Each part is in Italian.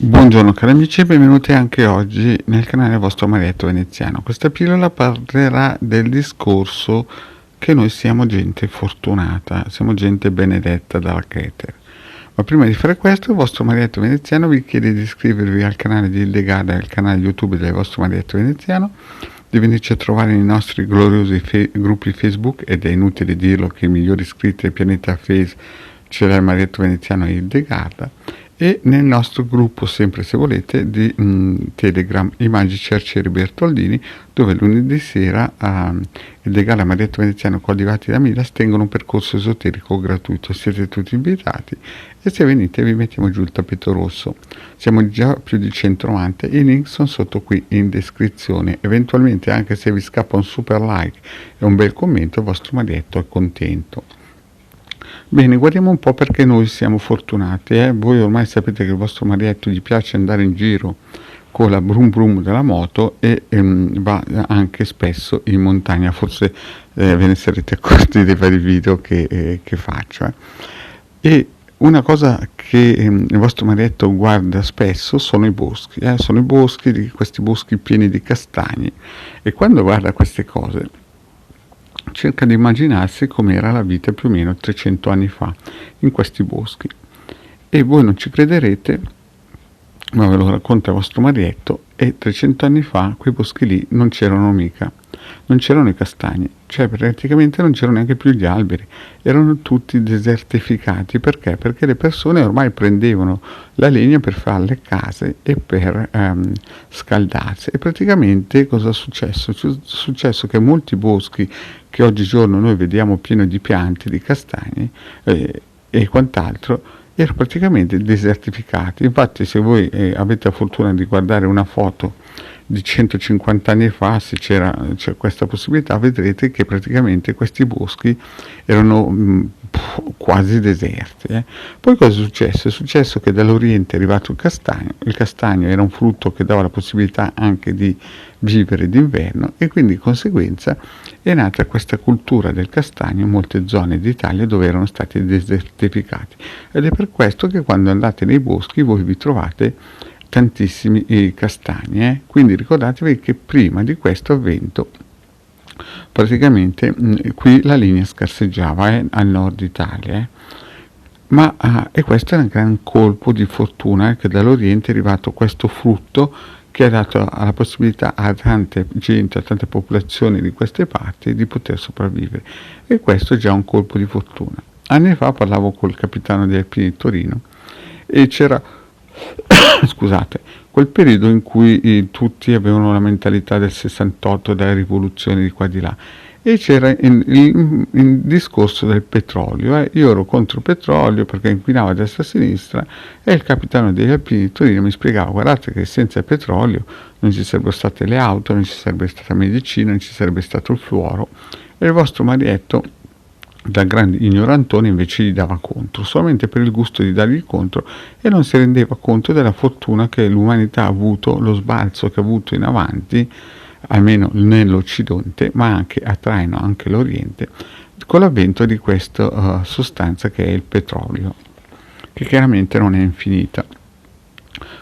Buongiorno cari amici e benvenuti anche oggi nel canale vostro Marietto Veneziano. Questa pillola parlerà del discorso che noi siamo gente fortunata, siamo gente benedetta dalla Keter. Ma prima di fare questo, il vostro Marietto Veneziano vi chiede di iscrivervi al canale di Hildegard e al canale YouTube del vostro Marietto Veneziano, di venirci a trovare nei nostri gloriosi gruppi Facebook, ed è inutile dirlo che i migliori iscritti del pianeta Face ce l'ha il Marietto Veneziano e Hildegard, e nel nostro gruppo, sempre se volete, di Telegram, i magici arcieri Bertoldini, dove lunedì sera il Degala Marietto Veneziano coadiuvati da Milas tengono un percorso esoterico gratuito. Siete tutti invitati e se venite vi mettiamo giù il tappeto rosso. Siamo già più di 190, i link sono sotto qui in descrizione. Eventualmente, anche se vi scappa un super like e un bel commento, il vostro Marietto è contento. Bene, guardiamo un po' perché noi siamo fortunati. Voi ormai sapete che il vostro Marietto gli piace andare in giro con la brum brum della moto e va anche spesso in montagna. Forse ve ne sarete accorti dei vari video che faccio. E una cosa che il vostro Marietto guarda spesso sono i boschi. Sono i boschi, questi boschi pieni di castagni. E quando guarda queste cose cerca di immaginarsi com'era la vita più o meno 300 anni fa in questi boschi. E voi non ci crederete, ma ve lo racconta il vostro Marietto, e 300 anni fa quei boschi lì non c'erano mica, non c'erano i castagni, cioè praticamente non c'erano neanche più gli alberi, erano tutti desertificati. Perché? Perché le persone ormai prendevano la legna per fare le case e per scaldarsi. E praticamente cosa è successo? È successo che molti boschi che oggigiorno noi vediamo pieno di piante, di castagni e quant'altro, erano praticamente desertificati. Infatti, se voi avete la fortuna di guardare una foto di 150 anni fa, se c'è questa possibilità, vedrete che praticamente questi boschi erano quasi deserti. Poi cosa è successo? È successo che dall'Oriente è arrivato il castagno. Il castagno era un frutto che dava la possibilità anche di vivere d'inverno, e quindi di conseguenza è nata questa cultura del castagno in molte zone d'Italia dove erano stati desertificati. Ed è per questo che quando andate nei boschi voi vi trovate tantissimi castagni. Quindi ricordatevi che prima di questo avvento praticamente qui la linea scarseggiava al nord Italia. E questo è un gran colpo di fortuna, che dall'Oriente è arrivato questo frutto che ha dato la possibilità a tante gente, a tante popolazioni di queste parti di poter sopravvivere, e questo è già un colpo di fortuna. Anni fa parlavo col capitano dei Alpini di Torino e c'era scusate, quel periodo in cui tutti avevano la mentalità del 68, della rivoluzione di qua di là, e c'era il discorso del petrolio. Io ero contro il petrolio perché inquinava a destra e a sinistra, e il capitano degli Alpini di Torino mi spiegava: guardate che senza il petrolio non ci sarebbero state le auto, non ci sarebbe stata medicina, non ci sarebbe stato il fluoro, e il vostro Marietto, da grande ignorantone, invece gli dava contro, solamente per il gusto di dargli contro, e non si rendeva conto della fortuna che l'umanità ha avuto, lo sbalzo che ha avuto in avanti, almeno nell'Occidente, ma anche a traino anche l'Oriente, con l'avvento di questa sostanza che è il petrolio, che chiaramente non è infinita.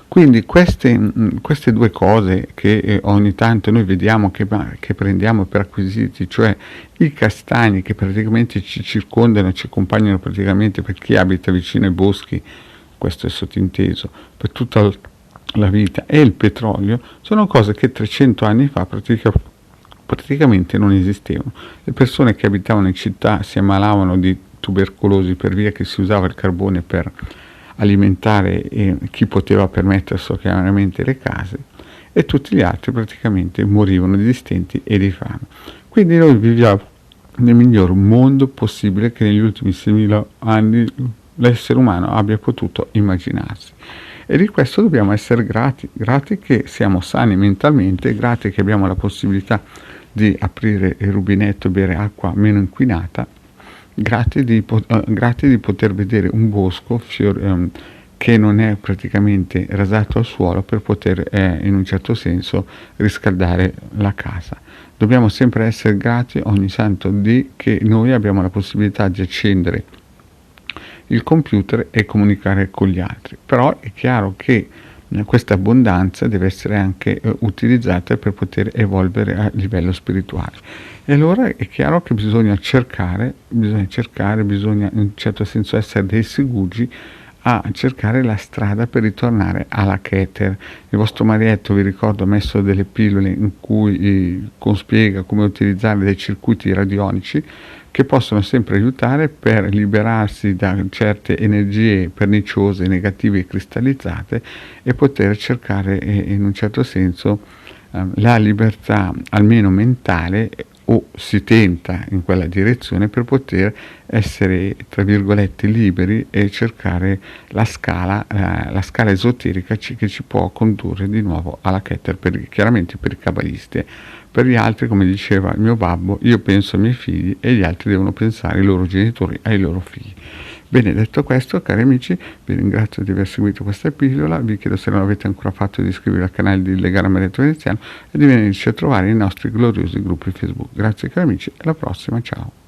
Quindi queste due cose che ogni tanto noi vediamo che prendiamo per acquisiti, cioè i castagni che praticamente ci circondano, ci accompagnano praticamente per chi abita vicino ai boschi, questo è sottinteso, per tutta la vita, e il petrolio, sono cose che 300 anni fa praticamente non esistevano. Le persone che abitavano in città si ammalavano di tubercolosi per via che si usava il carbone per alimentare chi poteva permetterselo, chiaramente le case, e tutti gli altri praticamente morivano di stenti e di fame. Quindi noi viviamo nel miglior mondo possibile che negli ultimi 6.000 anni l'essere umano abbia potuto immaginarsi, e di questo dobbiamo essere grati che siamo sani mentalmente, grati che abbiamo la possibilità di aprire il rubinetto e bere acqua meno inquinata, grati di poter vedere un bosco che non è praticamente rasato al suolo, per poter in un certo senso riscaldare la casa. Dobbiamo sempre essere grati ogni santo dì che noi abbiamo la possibilità di accendere il computer e comunicare con gli altri. Però è chiaro che questa abbondanza deve essere anche utilizzata per poter evolvere a livello spirituale. E allora è chiaro che bisogna cercare, bisogna in un certo senso essere dei segugi a cercare la strada per ritornare alla Keter. Il vostro Marietto, vi ricordo, ha messo delle pillole in cui spiega come utilizzare dei circuiti radionici che possono sempre aiutare per liberarsi da certe energie perniciose, negative e cristallizzate e poter cercare in un certo senso la libertà, almeno mentale, o si tenta in quella direzione per poter essere, tra virgolette, liberi e cercare la scala esoterica che ci può condurre di nuovo alla Keter, chiaramente per i cabalisti. Per gli altri, come diceva il mio babbo, io penso ai miei figli e gli altri devono pensare ai loro genitori, ai loro figli. Bene, detto questo, cari amici, vi ringrazio di aver seguito questa pillola, vi chiedo, se non l'avete ancora fatto, di iscrivervi al canale di Legare Marietto Veneziano e di venirci a trovare nei nostri gloriosi gruppi Facebook. Grazie cari amici, alla prossima, ciao!